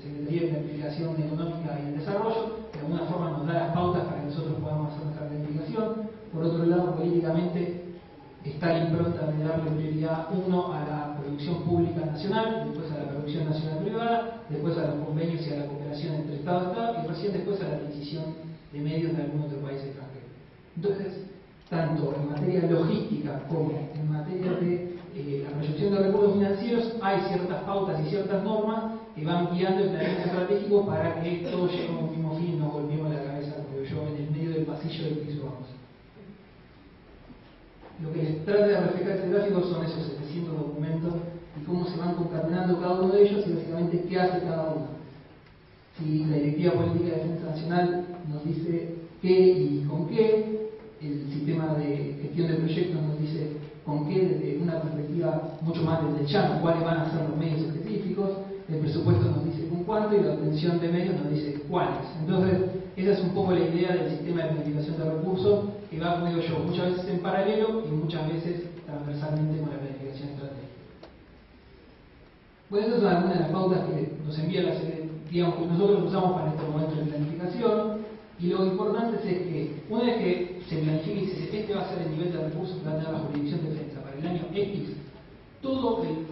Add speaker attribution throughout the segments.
Speaker 1: Secretaría de Planificación Económica y el Desarrollo, de alguna forma nos da las pautas para que nosotros podamos hacer nuestra planificación. Por otro lado, políticamente está la impronta de darle prioridad, uno, a la producción pública nacional, después a la producción nacional privada, después a los convenios y a la cooperación entre Estado y Estado, y recién después a la adquisición de medios de algún otro país extranjero. Entonces, tanto en materia logística como en materia de la proyección de recursos financieros, hay ciertas pautas y ciertas normas que van guiando el planeamiento estratégico para que todos lleguemos a un mismo fin y no golpeemos la cabeza, como yo, en el medio del pasillo del piso vamos. Lo que les trata de reflejar este gráfico son esos 700 documentos y cómo se van concatenando cada uno de ellos y básicamente qué hace cada uno. Si la Directiva Política de Defensa Nacional nos dice qué y con qué, el sistema de gestión de proyectos nos dice con qué desde una perspectiva mucho más desde el llano, cuáles van a ser los medios específicos, el presupuesto nos dice con cuánto y la obtención de medios nos dice cuáles. Entonces, esa es un poco la idea del sistema de planificación de recursos que va, como digo yo, muchas veces en paralelo y muchas veces transversalmente con la planificación estratégica. Bueno, estas son algunas de las pautas que nos envía la digamos que nosotros usamos para estos momentos de planificación. Y lo importante es que una vez que se planifica y se dice este va a ser el nivel de recursos que va a tener la jurisdicción de defensa para el año X, todo el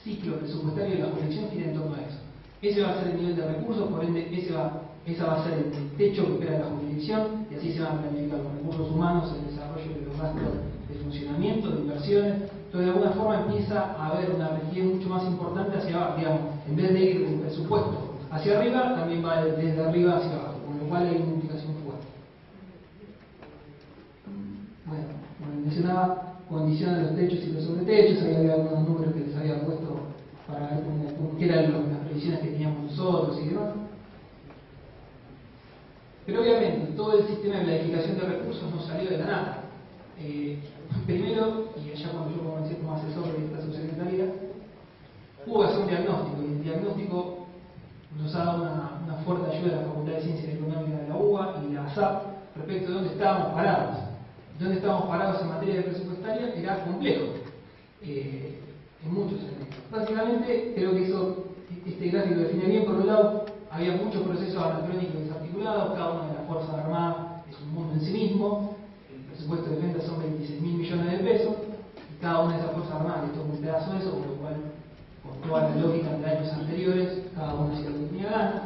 Speaker 1: ciclo presupuestario de la jurisdicción gira en torno a eso. Ese va a ser el nivel de recursos, por ende esa va a ser el techo que crea la jurisdicción, y así se van a planificar los recursos humanos, el desarrollo de los gastos de funcionamiento, de inversiones. Entonces, de alguna forma empieza a haber una rigidez mucho más importante hacia abajo, digamos, en vez de ir del presupuesto hacia arriba, también va desde arriba hacia abajo, con lo cual hay una implicación fuerte. Bueno, como mencionaba, condicionan los techos y los sobretechos, ahí había algunos números que les había puesto para ver qué eran las previsiones que teníamos nosotros y demás. Pero obviamente todo el sistema de planificación de recursos no salió de la nada. Primero, y allá cuando yo comencé como asesor de esta subsecretaría, hubo que hacer un diagnóstico, y el diagnóstico nos ha dado una fuerte ayuda a la Facultad de Ciencias Económicas de la UBA y la ASAP respecto de dónde estábamos parados. Dónde estábamos parados en materia de presupuestaria era complejo, en muchos elementos. Básicamente, creo que este gráfico define bien. Por un lado, había muchos procesos anacrónicos desarticulados, cada una de las Fuerzas Armadas es un mundo en sí mismo, el presupuesto de defensa son 26.000 millones de pesos, y cada una de esas Fuerzas Armadas esto es un pedazo de eso, con lo cual, con toda la lógica de años anteriores, cada uno hacía lo que tenía ganas.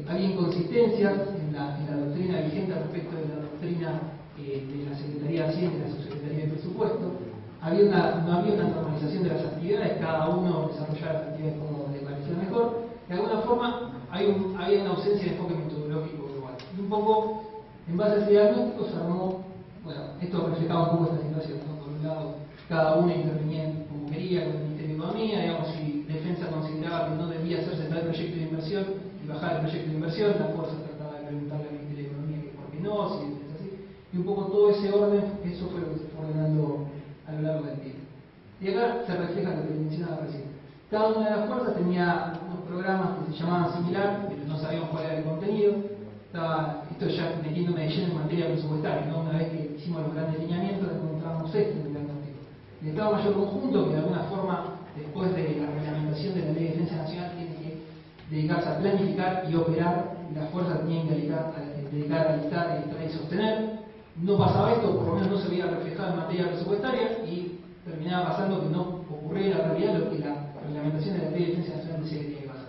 Speaker 1: Había inconsistencias en la doctrina vigente respecto de la doctrina de la Secretaría de Hacienda y la Subsecretaría de Presupuesto. No había una normalización de las actividades, cada uno desarrollaba las actividades como le parecía mejor. De alguna forma, había una ausencia de enfoque metodológico global. Y un poco, en base a ese diagnóstico, se armó, bueno, esto reflejaba un poco esta situación, ¿no? Por un lado, cada uno intervenía como quería con el Ministerio de Economía, digamos, si Defensa consideraba que no debía hacerse tal proyecto de inversión y bajar el proyecto de inversión, la Fuerza trataba de preguntarle al Ministerio de Economía que por qué no, si es así. Y un poco todo ese orden, eso fue lo que se fue ordenando a lo largo del tiempo. Y acá se refleja lo que mencionaba recién. Cada una de las fuerzas tenía unos programas que se llamaban similar, pero no sabíamos cuál era el contenido. Esto ya metiéndome de lleno en materia presupuestaria, ¿no? Una vez que hicimos los grandes lineamientos, encontramos esto en el diagnóstico. El Estado Mayor Conjunto, que de alguna forma, después de la reglamentación de la Ley de Defensa Nacional, tiene que dedicarse a planificar y operar, y las fuerzas tenían que dedicar a listar, registrar y sostener. No pasaba esto, por lo menos no se veía reflejado en materia presupuestaria, y terminaba pasando que no ocurría en la realidad lo que la reglamentación de la Ley de Defensa Nacional decía que tenía que pasar.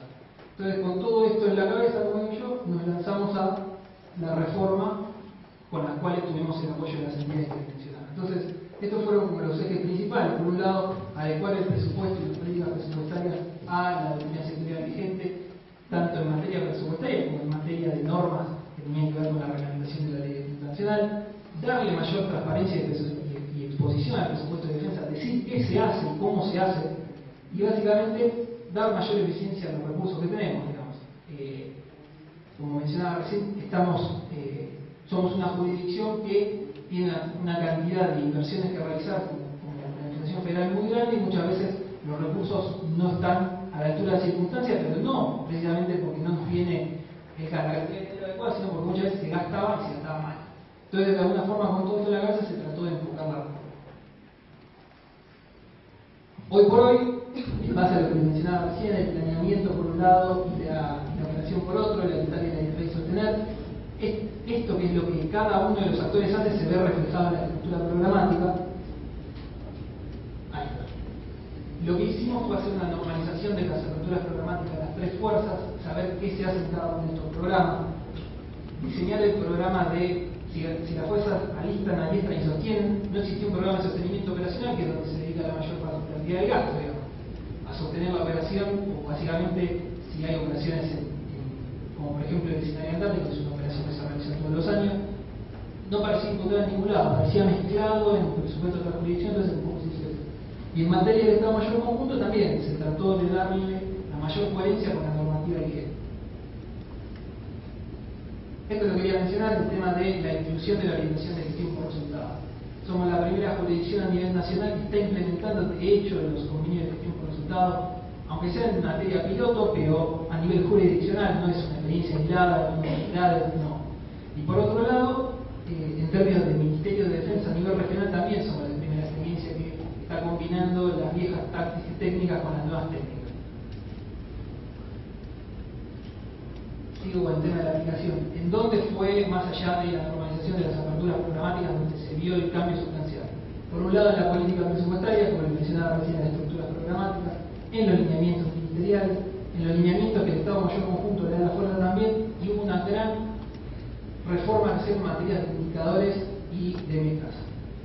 Speaker 1: Entonces, con todo esto en la cabeza, como digo yo, nos lanzamos a la reforma con las cuales tuvimos el apoyo de las entidades que mencionaba. Entonces, estos fueron como los ejes principales. Por un lado, adecuar el presupuesto y las políticas presupuestarias a la doctrina sectorial vigente, tanto en materia presupuestaria como en materia de normas que tenían que ver con la reglamentación de la Ley de Defensa Nacional, darle mayor transparencia y exposición al presupuesto de defensa, decir qué se hace y cómo se hace, y básicamente dar mayor eficiencia a los recursos que tenemos, digamos. Como mencionaba recién, somos una jurisdicción que tiene una cantidad de inversiones que realizar como la planificación federal muy grande, y muchas veces los recursos no están a la altura de las circunstancias, pero no precisamente porque no nos viene el carácter adecuado, sino porque muchas veces se gastaba y se gastaba mal. Entonces, de alguna forma, con todo esto en la cabeza, se trató de enfocar la reforma. Hoy por hoy, en base a lo que mencionaba recién, el planeamiento por un lado y la operación por otro, la evitar y la interés sostener. Esto que es lo que cada uno de los actores hace se ve reflejado en la estructura programática. Ahí está. Lo que hicimos fue hacer una normalización de las estructuras programáticas de las tres fuerzas, saber qué se hace en cada uno de estos programas, diseñar el programa de si las fuerzas alistan, adiestran y sostienen. No existía un programa de sostenimiento operacional, que es donde se dedica la mayor cantidad de gasto, digamos, a sostener la operación, o básicamente si hay operaciones como por ejemplo el escenario andante, que es una operación que se realiza todos los años, no parecía encontrar en ningún lado, parecía mezclado en el presupuesto de la jurisdicción, entonces un poco se hizo eso. Y en materia de Estado Mayor Conjunto también se trató de darle la mayor coherencia con la normativa vigente. Esto lo quería mencionar, el tema de la inclusión de la orientación de gestión por resultado. Somos la primera jurisdicción a nivel nacional que está implementando de hecho los convenios de gestión por resultado, aunque sea en materia piloto, pero a nivel jurisdiccional, no es una experiencia aislada, no. Y por otro lado, en términos del Ministerio de Defensa a nivel regional también somos la primera experiencia que está combinando las viejas tácticas y técnicas con las nuevas técnicas. Sigo con el tema de la aplicación. ¿En dónde fue, más allá de la normalización de las aperturas programáticas, donde se vio el cambio sustancial? Por un lado, en la política presupuestaria, como mencionaba recién, las estructuras programáticas, en los lineamientos ministeriales, en los lineamientos que el Estado Mayor Conjunto le da la fuerza también, y hubo una gran reforma que se hizo en materia de indicadores y de metas.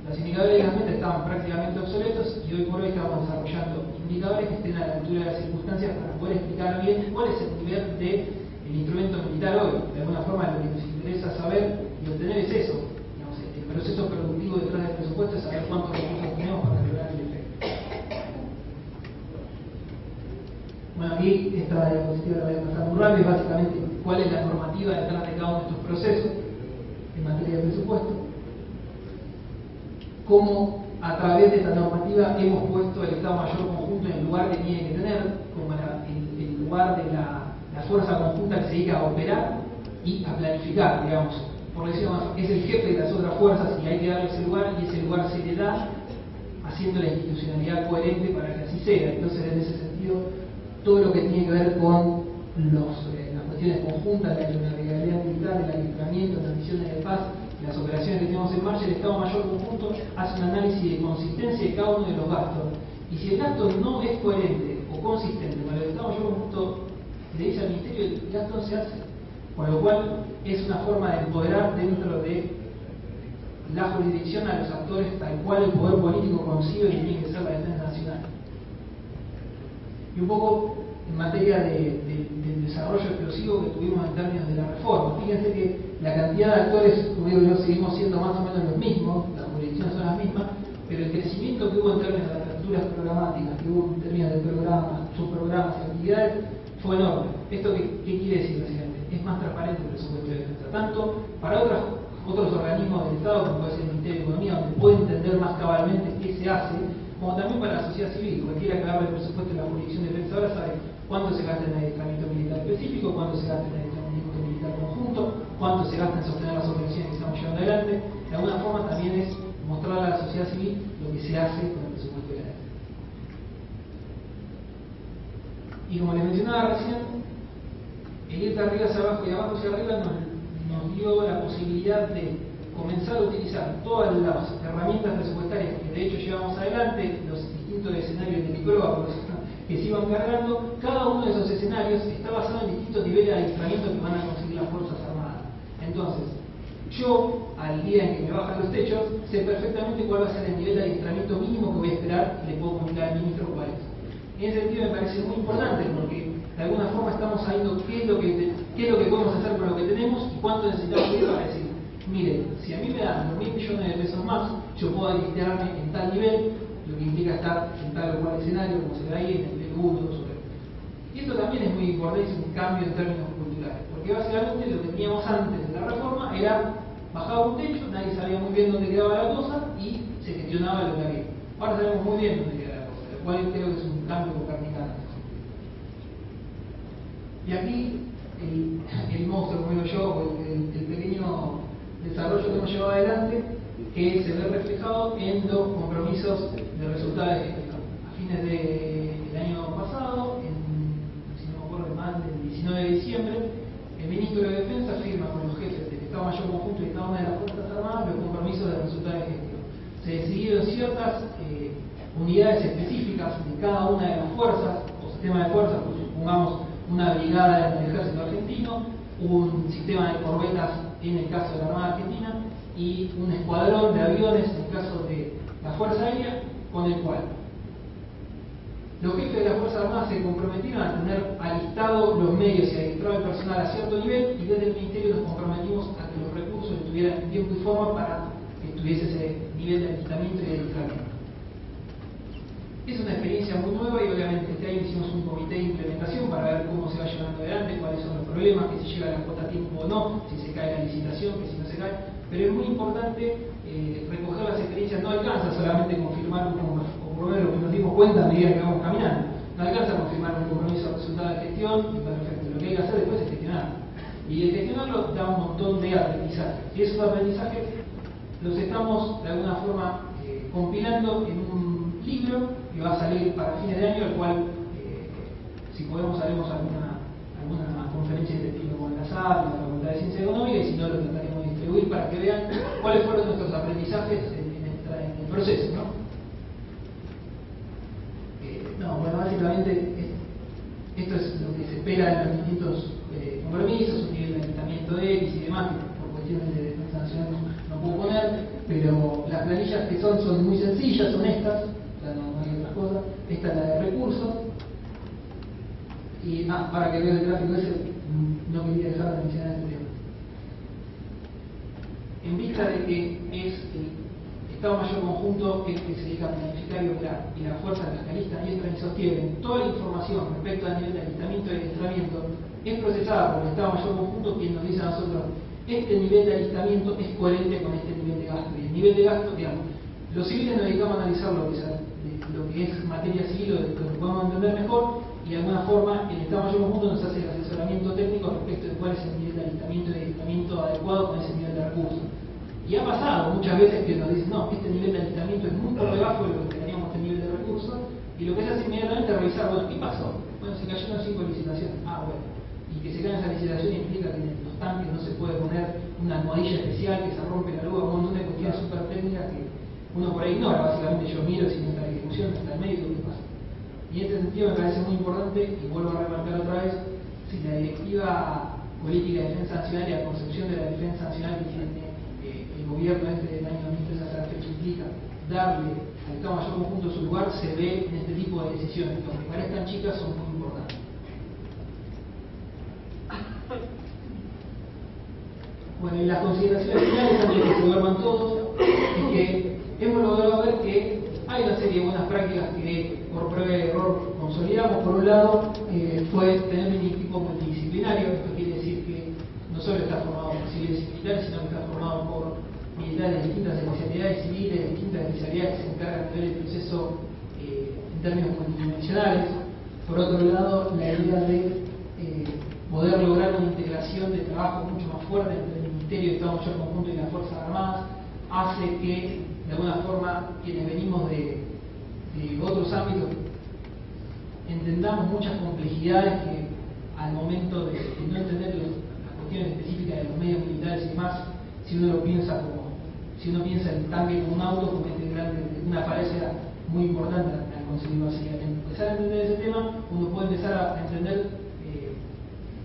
Speaker 1: Los indicadores y las metas estaban prácticamente obsoletos y hoy por hoy estamos desarrollando indicadores que estén a la altura de las circunstancias para poder explicar bien cuál es el nivel del instrumento militar hoy. De alguna forma lo que nos interesa saber y obtener es eso. Digamos, el proceso productivo detrás del presupuesto es saber cuántos recursos tenemos para lograr el efecto. Bueno, aquí esta diapositiva la voy a pasar muy rápido, básicamente cuál es la normativa detrás de cada uno de estos procesos en materia de presupuesto, cómo a través de esta normativa hemos puesto el Estado Mayor Conjunto en el lugar que tiene que tener, como el lugar de la fuerza conjunta que se dedica a operar y a planificar, digamos, por decirlo más, es el jefe de las otras fuerzas y hay que darle ese lugar, y ese lugar se le da haciendo la institucionalidad coherente para que así sea. Entonces, en ese sentido, todo lo que tiene que ver con las cuestiones conjuntas, la legalidad militar, el adiestramiento, las misiones de paz, las operaciones que tenemos en marcha, el Estado Mayor Conjunto hace un análisis de consistencia de cada uno de los gastos. Y si el gasto no es coherente o consistente con el Estado Mayor Conjunto le dice al Ministerio, el gasto no se hace. Con lo cual es una forma de empoderar dentro de la jurisdicción a los actores tal cual el poder político concibe que tiene que ser la defensa nacional. Y un poco en materia del desarrollo explosivo que tuvimos en términos de la reforma. Fíjense que la cantidad de actores, como digo yo, seguimos siendo más o menos los mismos, las jurisdicciones son las mismas, pero el crecimiento que hubo en términos de las aperturas programáticas, que hubo en términos de programas, subprogramas y actividades, fue enorme. ¿Esto qué quiere decir básicamente? Es más transparente el presupuesto de defensa, tanto para otros organismos del Estado, como puede ser el Ministerio de Economía, donde puede entender más cabalmente qué se hace, como también para la sociedad civil. Cualquiera que agarre el presupuesto de la jurisdicción de defensa ahora sabe cuánto se gasta en adiestramiento militar específico, cuánto se gasta en adiestramiento militar conjunto, cuánto se gasta en sostener las operaciones que estamos llevando adelante. De alguna forma también es mostrar a la sociedad civil lo que se hace con el presupuesto de la defensa. Y como les mencionaba recién, el ir de arriba hacia abajo y de abajo hacia arriba nos dio la posibilidad de comenzar a utilizar todas las herramientas presupuestarias que de hecho llevamos adelante, los distintos escenarios de micro que se iban cargando. Cada uno de esos escenarios está basado en distintos niveles de adiestramiento que van a conseguir las Fuerzas Armadas. Entonces, yo, al día en que me bajan los techos, sé perfectamente cuál va a ser el nivel de adiestramiento mínimo que voy a esperar y le puedo comunicar al ministro cuál es. En ese sentido me parece muy importante porque de alguna forma estamos sabiendo qué es lo que podemos hacer con lo que tenemos y cuánto necesitamos ir para decir, mire, si a mí me dan 2.000 millones de pesos más, yo puedo adiestrarme en tal nivel, lo que implica estar en tal o cual escenario, como se ve ahí, en el PLU, todo eso. Y esto también es muy importante, es un cambio en términos culturales, porque básicamente lo que teníamos antes de la reforma era bajaba un techo, nadie sabía muy bien dónde quedaba la cosa y se gestionaba lo que había. Ahora sabemos muy bien dónde queda la cosa, lo cual creo que es un cambio copernicano. Y aquí el monstruo, como digo yo, el pequeño desarrollo que hemos llevado adelante, que se ve reflejado en los compromisos de resultados de gestión. A fines del año pasado, si no me acuerdo mal, el 19 de diciembre, el ministro de Defensa firma con los jefes del Estado Mayor Conjunto y de cada una de las Fuerzas Armadas los compromisos de resultados de gestión. Se decidieron ciertas unidades específicas de cada una de las fuerzas o sistemas de fuerzas, pues supongamos una brigada del Ejército Argentino, un sistema de corbetas en el caso de la Armada Argentina y un escuadrón de aviones en el caso de la Fuerza Aérea, con el cual los jefes de las Fuerzas Armadas se comprometieron a tener alistado los medios y adiestrado el personal a cierto nivel, y desde el Ministerio nos comprometimos a que los recursos estuvieran en tiempo y forma para que tuviese ese nivel de alistamiento y de adiestramiento. Es una experiencia muy nueva y obviamente este año hicimos un comité de implementación para ver cómo se va llevando adelante, cuáles son los problemas, que si llega la cuota a tiempo o no, si se cae la licitación, que si no se cae. Pero es muy importante recoger las experiencias. No alcanza solamente confirmar un compromiso, lo que nos dimos cuenta a medida que vamos caminando. No alcanza confirmar un compromiso de resultado de gestión y perfecto. Lo que hay que hacer después es gestionar. Y el gestionarlo da un montón de aprendizaje. Y esos aprendizajes los estamos de alguna forma compilando en un libro que va a salir para fines de año, al cual, si podemos, haremos alguna conferencia de estilo con la SAP, la Facultad de Ciencia Económica, y si no, lo trataremos de distribuir para que vean cuáles fueron nuestros aprendizajes en el proceso, ¿no? Bueno, básicamente esto es lo que se espera en los distintos compromisos, un nivel de alistamiento X y demás, que por cuestiones de defensa nacional no puedo poner, pero las planillas que son muy sencillas, son estas, no hay otras cosas. Esta es la de recursos. Y ahora que veo el gráfico ese, no quería dejar de mencionar este tema. En vista de que es el Estado Mayor Conjunto el que se dedica a planificar y operar, y la fuerza de las que alistan y entran y sostienen toda la información respecto al nivel de alistamiento y adiestramiento es procesada por el Estado Mayor Conjunto, quien nos dice a nosotros: este nivel de alistamiento es coherente con este nivel de gasto. Y el nivel de gasto, digamos, los civiles nos dedicamos a analizar lo que es materia civil, lo que podemos entender mejor, y de alguna forma el Estado Mayor Conjunto nos hace el asesoramiento técnico respecto de cuál es el nivel de alistamiento y de adiestramiento adecuado con ese nivel de recursos. Y ha pasado muchas veces que nos dicen: no, este nivel de alistamiento es muy por debajo de lo que teníamos este nivel de recursos, y lo que se hace inmediatamente es revisar, bueno, ¿qué pasó? Bueno, se cayeron 5 licitaciones. Bueno. Y que se caiga esa licitación implica que en los tanques no se puede poner una almohadilla especial, que se rompe la luz, un montón de cuestiones súper técnicas que uno por ahí ignora. Básicamente yo miro si no está la ejecución, no está el médico, ¿qué pasa? Y en este sentido me parece muy importante, y vuelvo a remarcar otra vez, si la Directiva Política de Defensa Nacional y la concepción de la defensa nacional que tiene el gobierno del año 2003 hasta la fecha implica darle al Estado Mayor Conjunto su lugar, se ve en este tipo de decisiones, que aunque parezcan chicas, son muy importantes. Bueno, y las consideraciones finales, antes de que se duerman todos, es que hemos logrado ver que hay una serie de buenas prácticas que por prueba y error consolidamos. Por un lado, fue tener un equipo multidisciplinario. Esto quiere decir que no solo está formado por civiles y militares, sino que está formado por militares de distintas especialidades civiles, de distintas especialidades que se encargan de ver el proceso en términos multidimensionales. Por otro lado, la idea de poder lograr una integración de trabajo mucho más fuerte entre el Ministerio de Estado Mayor Conjunto y las Fuerzas Armadas hace que, de alguna forma, quienes venimos de otros ámbitos entendamos muchas complejidades que al momento de no entender las cuestiones específicas de los medios militares y demás, si uno piensa el tanque como un auto, como una falencia muy importante al conseguirlo así. Al empezar a entender ese tema, uno puede empezar a entender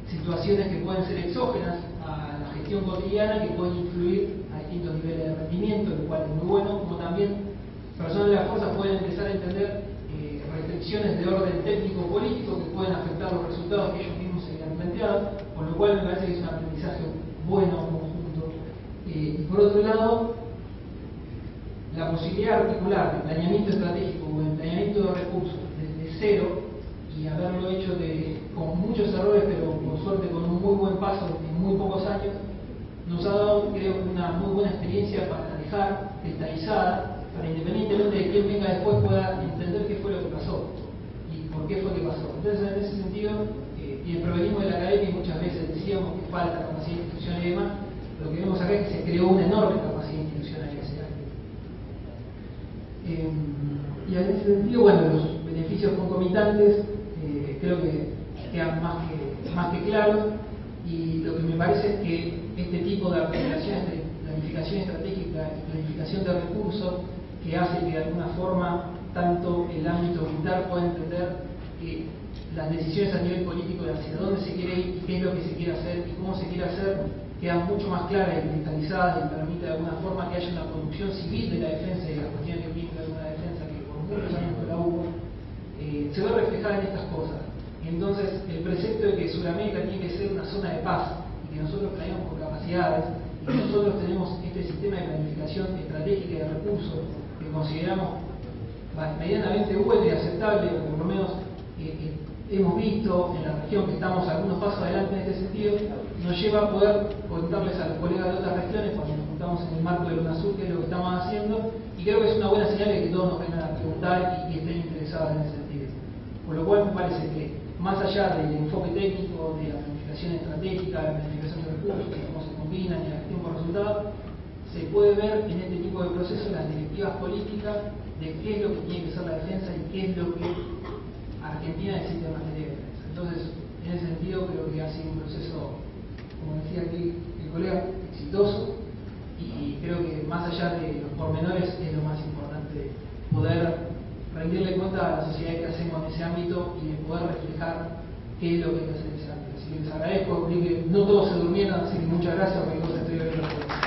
Speaker 1: situaciones que pueden ser exógenas a la gestión cotidiana, que pueden influir a distintos niveles de rendimiento, lo cual es muy bueno, como también personas de las fuerzas pueden empezar a entender restricciones de orden técnico-político que pueden afectar los resultados que ellos mismos se habían planteado, con lo cual me parece que es un aprendizaje bueno conjunto. Y por otro lado, la posibilidad de articular el planeamiento estratégico o el planeamiento de recursos desde cero, y haberlo hecho con muchos errores, pero por suerte con un muy buen paso en muy pocos años, nos ha dado, creo, una muy buena experiencia para dejar cristalizada, para independientemente de quién venga después pueda entender qué fue lo que pasó y por qué fue que pasó. Entonces, en ese sentido, y el provenismo de la academia, muchas veces decíamos que falta capacidad institucional y demás, lo que vemos acá es que se creó una enorme capacidad institucional y social. Y en ese sentido, bueno, los beneficios beneficios concomitantes creo que quedan más que claros, y lo que me parece es que este tipo de planificación estratégica y planificación de recursos, que hace que de alguna forma tanto el ámbito militar pueda entender que las decisiones a nivel político de hacia dónde se quiere ir y qué es lo que se quiere hacer y cómo se quiere hacer, quedan mucho más claras y cristalizadas, y permite de alguna forma que haya una conducción civil de la defensa y de la cuestión que implica de una defensa que por muchos años fue la hubo, se ve reflejada en estas cosas. Entonces, el precepto de que Sudamérica tiene que ser una zona de paz y que nosotros planeamos con capacidades y que nosotros tenemos este sistema de planificación estratégica y de recursos que consideramos medianamente bueno y aceptable, o por lo menos hemos visto en la región que estamos algunos pasos adelante en este sentido, nos lleva a poder contarles a los colegas de otras regiones, cuando nos juntamos en el marco de UNASUR, qué es lo que estamos haciendo, y creo que es una buena señal de que todos nos vengan a preguntar y estén interesados en ese sentido. Por lo cual me parece que, más allá del enfoque técnico, de la planificación estratégica, de la planificación de recursos, de cómo se combinan y la gestión por resultados, se puede ver en este tipo de procesos las directivas políticas de qué es lo que tiene que ser la defensa y qué es lo que Argentina necesita en materia de defensa. Entonces, en ese sentido, creo que ha sido un proceso, como decía aquí el colega, exitoso, y creo que más allá de los pormenores es lo más importante poder rendirle cuenta a la sociedad que hacemos en ese ámbito y de poder reflejar qué es lo que hay que hacer en ese ámbito. Así que les agradezco, vi que no todos se durmieron, así que muchas gracias, porque no se estoy viendo.